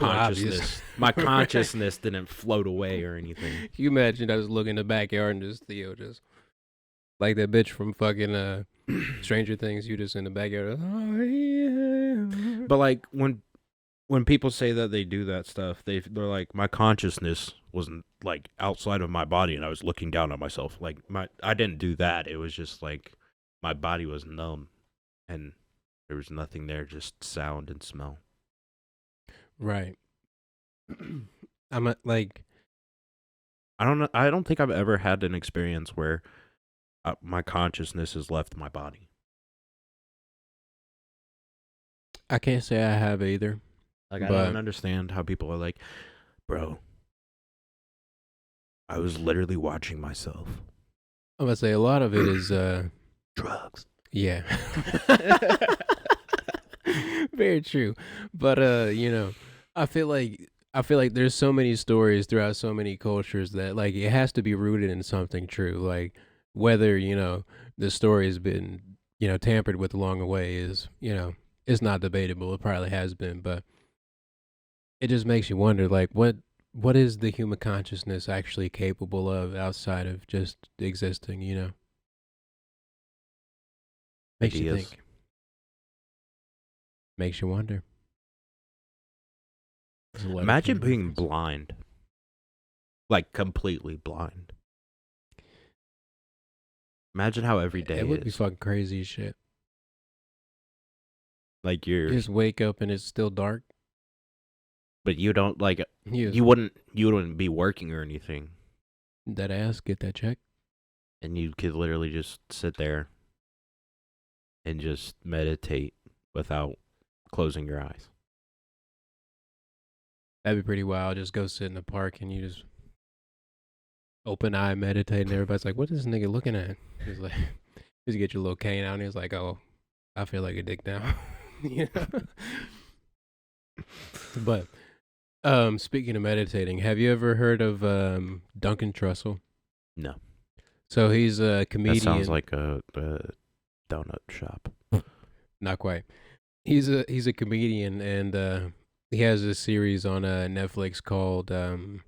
Speaker 1: obvious.
Speaker 2: consciousness my consciousness didn't float away or anything.
Speaker 1: Can you imagine I just look in the backyard and just Theo just like that bitch from fucking Stranger Things, you just in the backyard. Oh, yeah.
Speaker 2: But like when people say that they do that stuff, they're like my consciousness wasn't like outside of my body and I was looking down at myself. Like I didn't do that. It was just like my body was numb and there was nothing there, just sound and smell.
Speaker 1: Right. I'm like
Speaker 2: I don't know. I don't think I've ever had an experience where my consciousness has left my body.
Speaker 1: I can't say I have either.
Speaker 2: Like I
Speaker 1: But
Speaker 2: don't understand how people are like, bro, I was literally watching myself.
Speaker 1: I'm gonna say a lot of it is
Speaker 2: Drugs.
Speaker 1: yeah. Very true. But I feel like there's so many stories throughout so many cultures that like it has to be rooted in something true. Like whether, the story has been, tampered with along the way is, it's not debatable. It probably has been, but it just makes you wonder like what is the human consciousness actually capable of outside of just existing, Makes you
Speaker 2: Ideas.
Speaker 1: think. Makes you wonder. There's a lot of
Speaker 2: Imagine
Speaker 1: human
Speaker 2: being
Speaker 1: reference.
Speaker 2: blind. Like completely blind. Imagine how every day
Speaker 1: It would be
Speaker 2: is.
Speaker 1: fucking crazy as shit.
Speaker 2: Like
Speaker 1: You just wake up and it's still dark.
Speaker 2: but you don't like
Speaker 1: You
Speaker 2: you wouldn't be working or anything,
Speaker 1: that ass, get that check.
Speaker 2: and you could literally just sit there and just meditate without closing your eyes.
Speaker 1: That'd be pretty wild. Just go sit in the park and you just open eye meditate, and everybody's like, "What is this nigga looking at?" He's like, "Just get your little cane out." And he's like, "Oh, I feel like a dick now." You know? But speaking of meditating, have you ever heard of Duncan Trussell?
Speaker 2: No,
Speaker 1: So he's a
Speaker 2: that sounds
Speaker 1: comedian.
Speaker 2: like a donut shop.
Speaker 1: Not quite. He's a comedian, and he has a series on Netflix called oh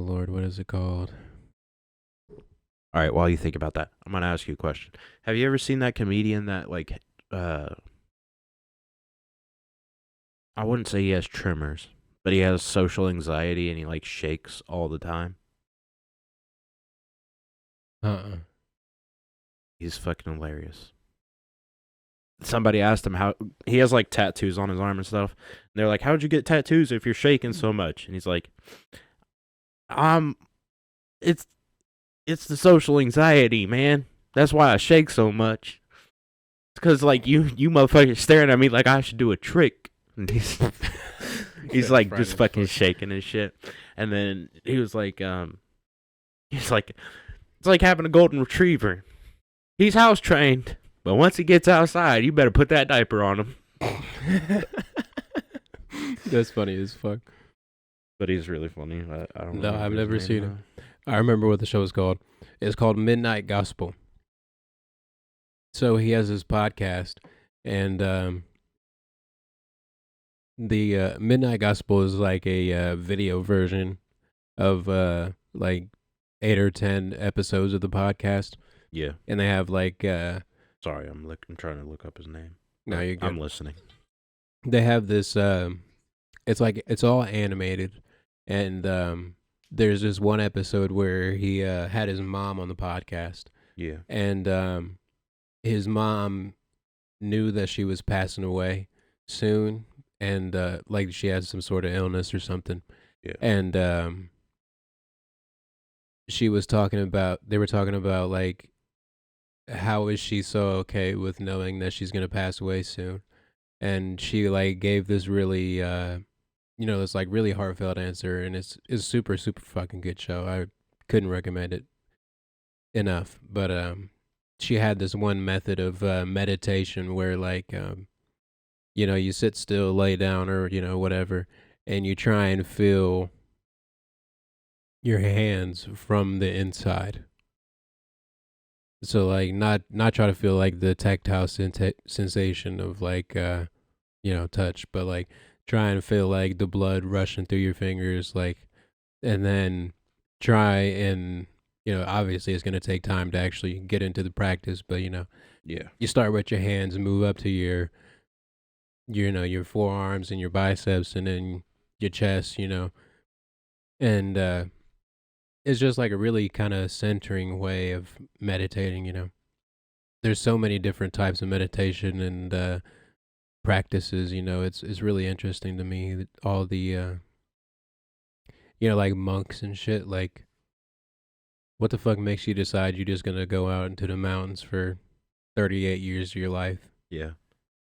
Speaker 1: Lord, what is it called?
Speaker 2: All right, while you think about that, I'm gonna ask you a question. Have you ever seen that comedian that like I wouldn't say he has tremors, but he has social anxiety and he like shakes all the time?
Speaker 1: Uh-uh.
Speaker 2: He's fucking hilarious. Somebody asked him how he has like tattoos on his arm and stuff. And they're like, "How'd you get tattoos if you're shaking so much?" And he's like, "Um, it's it's the social anxiety, man. That's why I shake so much. It's because like you motherfuckers staring at me like I should do a trick." And he's like just fucking shaking and shit. And then he was like, he's like, it's like having a golden retriever. He's house trained, but once he gets outside, you better put that diaper on him.
Speaker 1: That's funny as fuck.
Speaker 2: But he's really funny. I don't
Speaker 1: No,
Speaker 2: remember
Speaker 1: I've
Speaker 2: his
Speaker 1: never
Speaker 2: name,
Speaker 1: seen
Speaker 2: though.
Speaker 1: him. I remember what the show is called. It's called Midnight Gospel. So he has his podcast, and the Midnight Gospel is like a video version of like 8 or 10 episodes of the podcast,
Speaker 2: Yeah.
Speaker 1: and they have like
Speaker 2: Sorry, I'm trying to look up his name.
Speaker 1: no, you're good.
Speaker 2: I'm listening.
Speaker 1: They have this. It's like it's all animated, and there's this one episode where he had his mom on the podcast,
Speaker 2: Yeah.
Speaker 1: and his mom knew that she was passing away soon, and like she had some sort of illness or something,
Speaker 2: Yeah.
Speaker 1: and she was talking about. They were talking about like how is she so okay with knowing that she's gonna pass away soon, and she like gave this really this like really heartfelt answer, and it's super super fucking good show. I couldn't recommend it enough. But she had this one method of meditation where like you sit still, lay down, or whatever, and you try and feel your hands from the inside. So like not try to feel like the tactile sensation of like touch, but like try and feel like the blood rushing through your fingers, like, and then try and obviously it's gonna take time to actually get into the practice, but
Speaker 2: Yeah.
Speaker 1: you start with your hands, move up to your forearms and your biceps, and then your chest, and it's just like a really kind of centering way of meditating. There's so many different types of meditation and practices. It's really interesting to me that all the like monks and shit. Like, what the fuck makes you decide you're just gonna go out into the mountains for 38 years of your life?
Speaker 2: Yeah.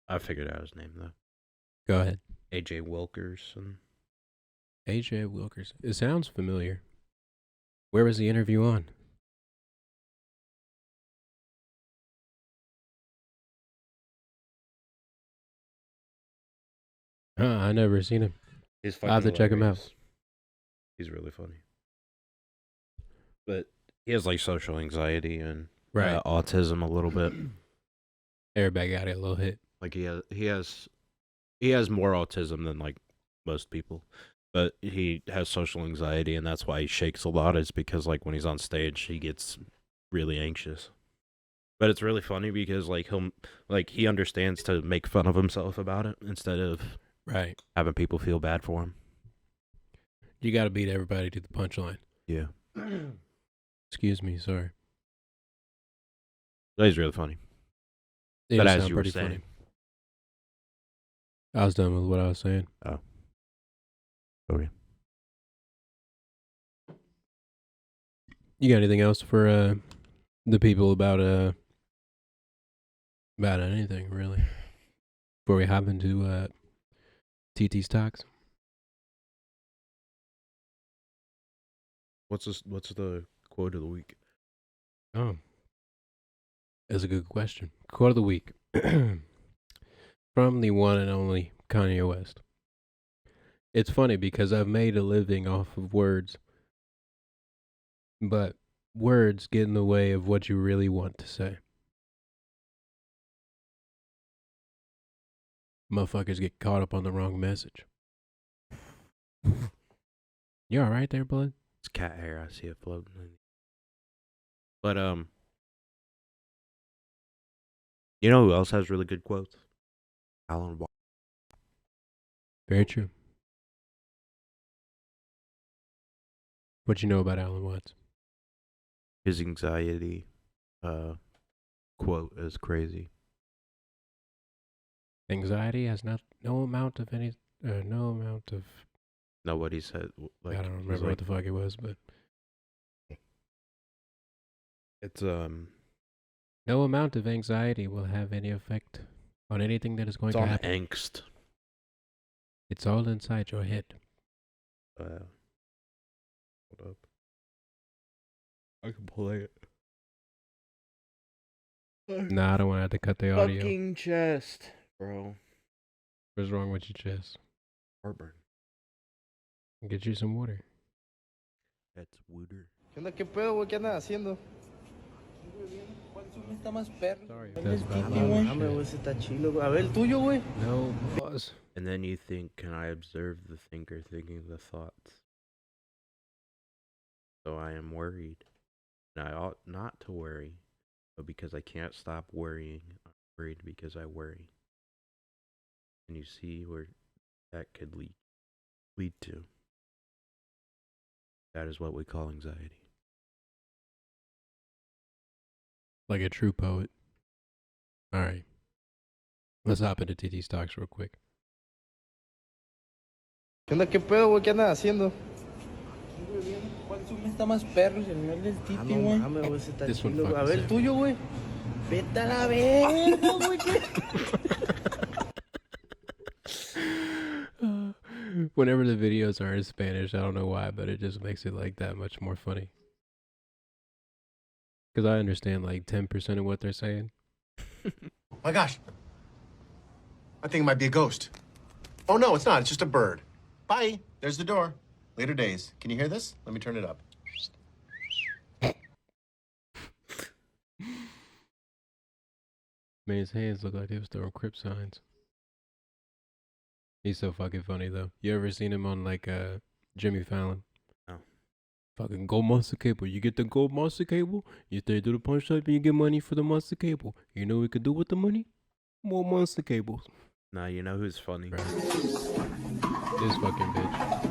Speaker 2: I figured out his name though.
Speaker 1: Go ahead.
Speaker 2: AJ Wilkerson.
Speaker 1: AJ Wilkerson. It sounds familiar. Where was the interview on? I never seen him.
Speaker 2: He's
Speaker 1: I'll have
Speaker 2: fucking
Speaker 1: to check him out.
Speaker 2: hilarious. He's really funny. But he has like social anxiety and
Speaker 1: Right.
Speaker 2: autism a little bit.
Speaker 1: Everybody got it a little hit.
Speaker 2: Like he has more autism than like most people, but he has social anxiety, and that's why he shakes a lot. Is because like when he's on stage, he gets really anxious. But it's really funny because like he understands to make fun of himself about it instead of
Speaker 1: Right.
Speaker 2: having people feel bad for him.
Speaker 1: You got to beat everybody to the punchline.
Speaker 2: Yeah,
Speaker 1: Excuse me. Sorry.
Speaker 2: but he's really funny.
Speaker 1: It
Speaker 2: But
Speaker 1: does
Speaker 2: as
Speaker 1: sound
Speaker 2: you were
Speaker 1: pretty
Speaker 2: saying,
Speaker 1: funny. I was done with what I was saying.
Speaker 2: oh, okay.
Speaker 1: You got anything else for the people about anything really? Before we hop into TT's talks.
Speaker 2: What's the quote of the week?
Speaker 1: Oh, that's a good question. Quote of the week from the one and only Kanye West. It's funny because I've made a living off of words, but words get in the way of what you really want to say. Motherfuckers get caught up on the wrong message. You all right there, bud?
Speaker 2: It's cat hair. I see it floating. But you know who else has really good quotes? Alan Watts.
Speaker 1: Very true. What you know about Alan Watts?
Speaker 2: His anxiety quote is crazy.
Speaker 1: Anxiety has no amount of
Speaker 2: Nobody said like
Speaker 1: I don't remember what the fuck it was, but
Speaker 2: it's
Speaker 1: no amount of anxiety will have any effect on anything that is going
Speaker 2: it's
Speaker 1: to
Speaker 2: on
Speaker 1: happen.
Speaker 2: angst.
Speaker 1: It's all inside your head.
Speaker 2: Hold up. I can play it.
Speaker 1: Nah, I don't want to have to cut the audio.
Speaker 2: Fucking chest, bro.
Speaker 1: What's wrong with your chest?
Speaker 2: Heartburn.
Speaker 1: Get you some water.
Speaker 2: That's Wooder.
Speaker 3: ¿Qué onda? ¿Qué pedo, güey? ¿Qué andas haciendo? ¿Cuál zoom está más perro?
Speaker 1: Sorry,
Speaker 3: El
Speaker 1: that's
Speaker 3: del
Speaker 1: about
Speaker 3: Titi,
Speaker 1: loud
Speaker 3: güey.
Speaker 1: shit.
Speaker 3: Dame, güey, ese está chilo, güey. A ver, el tuyo, güey.
Speaker 1: No pause.
Speaker 2: And then you think, can I observe the thinker thinking the thoughts? So I am worried. And I ought not to worry. But because I can't stop worrying, I'm worried because I worry. And you see where that could lead to. That is what we call anxiety.
Speaker 1: Like a true poet. All right. Let's hop into TT Stocks real quick.
Speaker 3: ¿Qué onda? ¿Qué pedo, güey? ¿Qué andas haciendo? ¿Cuál zoom está más perro? El mío, el del Titi, güey. Dame, güey, ese está
Speaker 1: This one
Speaker 3: chilo, güey. A
Speaker 1: fucking
Speaker 3: ver, el
Speaker 1: sucks.
Speaker 3: tuyo, güey. Vete a la verga, güey.
Speaker 1: Whenever the videos are in Spanish, I don't know why, but it just makes it like that much more funny. Because I understand like 10% of what they're saying.
Speaker 4: My gosh. I think it might be a ghost. Oh, no, it's not. It's just a bird. Bye. There's the door. Later days. Can you hear this? Let me turn it up.
Speaker 1: Man, his hands look like they was throwing Crip signs. He's so fucking funny though. You ever seen him on like Jimmy Fallon?
Speaker 2: No.
Speaker 1: Fucking gold monster cable. You get the gold monster cable, you stay to the pawn shop and you get money for the monster cable. You know what we could do with the money? More monster cables.
Speaker 2: Nah, you know who's funny?
Speaker 1: Right. This fucking bitch.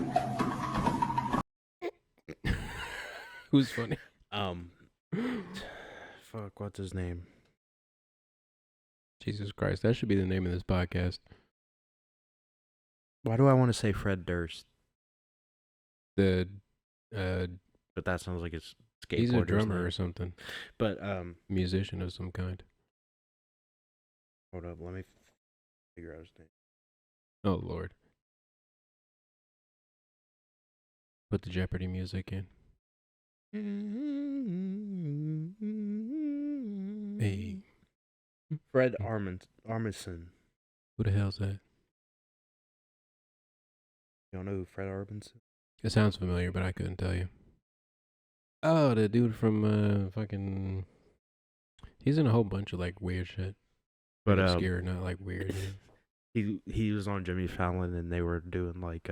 Speaker 1: Who's funny?
Speaker 2: Fuck, what's his name?
Speaker 1: Jesus Christ, that should be the name of this podcast.
Speaker 2: Why do I want to say Fred Durst?
Speaker 1: The
Speaker 2: But that sounds like it's skateboarder.
Speaker 1: he's a drummer or something.
Speaker 2: But
Speaker 1: Musician of some kind.
Speaker 2: hold up, let me figure out his name.
Speaker 1: Oh Lord. Put the Jeopardy music in. Hey.
Speaker 2: Fred Armisen.
Speaker 1: Who the hell's that?
Speaker 2: You don't know who Fred Armisen?
Speaker 1: It sounds familiar, but I couldn't tell you. Oh, the dude from fucking. He's in a whole bunch of like weird shit.
Speaker 2: But
Speaker 1: obscure, not like weird.
Speaker 2: he was on Jimmy Fallon and they were doing like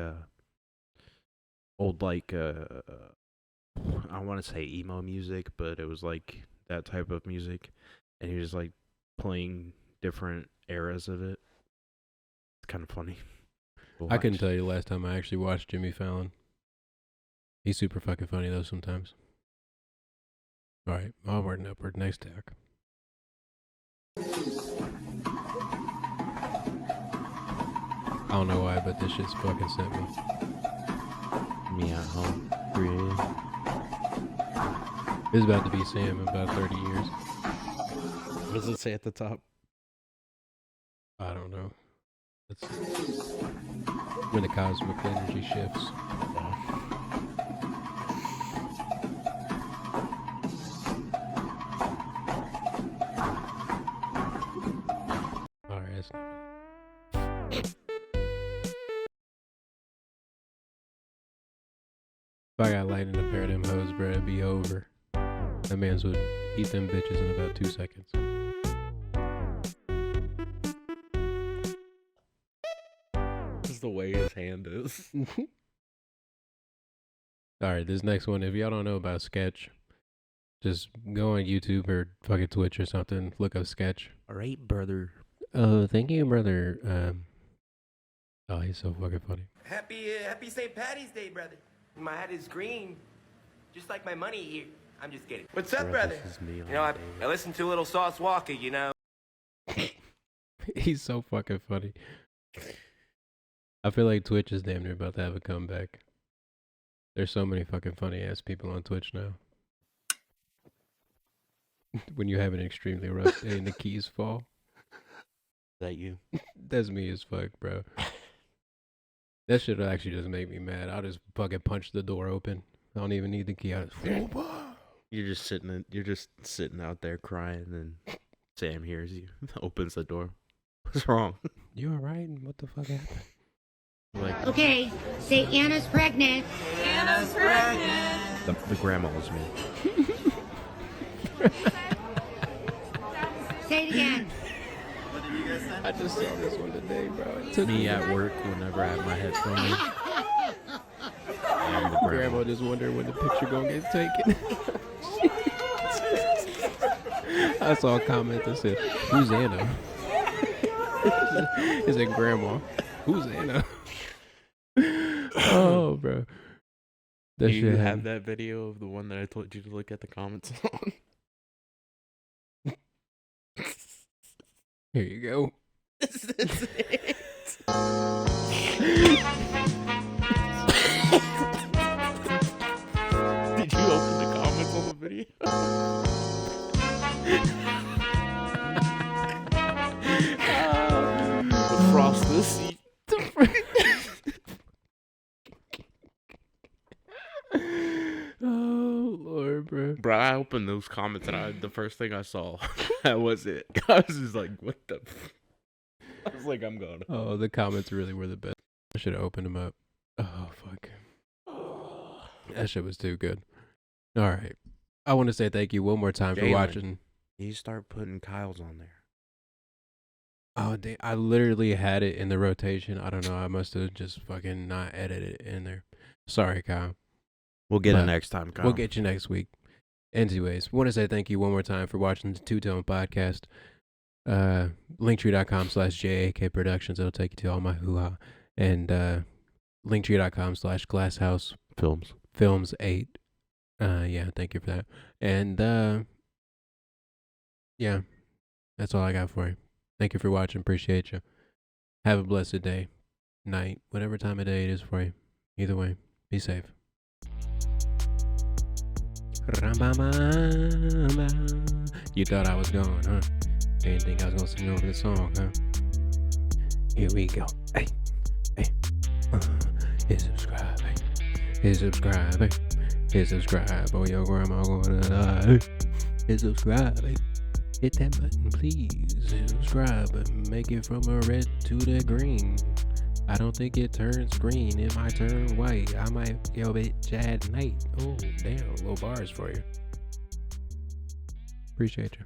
Speaker 2: old like I want to say emo music, but it was like that type of music, and he was like playing different eras of it. It's kind of funny.
Speaker 1: I couldn't tell you the last time I actually watched Jimmy Fallon. He's super fucking funny though sometimes. All right, onward and upward. Next talk. I don't know why, but this shit's fucking sent me.
Speaker 2: Me at home. 3 a.m.
Speaker 1: This is about to be Sam in about 30 years.
Speaker 2: What does it say at the top?
Speaker 1: I don't know. Let's see. When the cosmic energy shifts. Alright, that's not If I got light in a pair of them hoes, bro, it'd be over. That man's would eat them bitches in about 2 seconds.
Speaker 2: Just the way his hand is.
Speaker 1: Alright, this next one, if y'all don't know about Sketch, just go on YouTube or fucking Twitch or something, look up Sketch.
Speaker 2: Alright, brother.
Speaker 1: Oh, thank you, brother. Oh, he's so fucking funny.
Speaker 5: Happy St. Patty's Day, brother. My hat is green, just like my money here. I'm just kidding. What's up, brother? You know, I listened to a little Sauce Walker, you know.
Speaker 1: He's so fucking funny. I feel like Twitch is damn near about to have a comeback. There's so many fucking funny ass people on Twitch now. When you have an extremely rough day and the keys fall.
Speaker 2: Is that you?
Speaker 1: That's me as fuck, bro. That shit actually just make me mad. I'll just fucking punch the door open. I don't even need the key. I just...
Speaker 2: You're just sitting out there crying, and Sam hears you, opens the door. What's wrong?
Speaker 1: You alright? What the fuck happened?
Speaker 2: Like,
Speaker 6: Okay, say Anna's pregnant.
Speaker 7: Anna's pregnant.
Speaker 2: the grandma's me.
Speaker 6: Say it again.
Speaker 1: I just saw this one today, bro. It took
Speaker 2: Me at work whenever I have my headphones. And the
Speaker 1: Grandma just wondering when the picture gonna get taken. I saw a comment that said, "Who's Anna?" It said, "Grandma, who's Anna?" Oh, bro. That
Speaker 2: Do you
Speaker 1: shit
Speaker 2: have that video of the one that I told you to look at the comments on?
Speaker 1: Here you go.
Speaker 2: This is it. Did you open the comments on the video? Frost the seat.
Speaker 1: Oh, Lord, bro.
Speaker 2: Bro, I opened those comments and the first thing I saw, that was it. I was just like, what the I was like, I'm going.
Speaker 1: Oh, the comments really were the best. I should have opened them up. Oh, fuck. That shit was too good. All right. I want to say thank you one more time for
Speaker 2: Jaylen.
Speaker 1: watching.
Speaker 2: You start putting Kyle's on there.
Speaker 1: Oh, dang. I literally had it in the rotation. I don't know. I must have just fucking not edited it in there. Sorry, Kyle.
Speaker 2: We'll get
Speaker 1: But
Speaker 2: it next time, Kyle.
Speaker 1: We'll get you next week. Anyways, want to say thank you one more time for watching the Two Tone Podcast. Linktree.com/JAK Productions. It'll take you to all my hoo-ha. And Linktree.com/Glasshouse Films 8. Yeah, thank you for that. And yeah, that's all I got for you. Thank you for watching. Appreciate you. Have a blessed day, night, whatever time of day it is for you. Either way, be safe. You thought I was gone, huh? Didn't think I was gonna sing over the song, huh? Here we go. Hey, hey. Hit subscribe, hey. Hit subscribe, hey. Hit subscribe, or your grandma gonna die. Hit subscribe, hey. Hit that button, please. Hit subscribe, but make it from a red to the green. I don't think it turns green. It might turn white. I might go bitch at night. Oh, damn. Little bars for you. Appreciate you.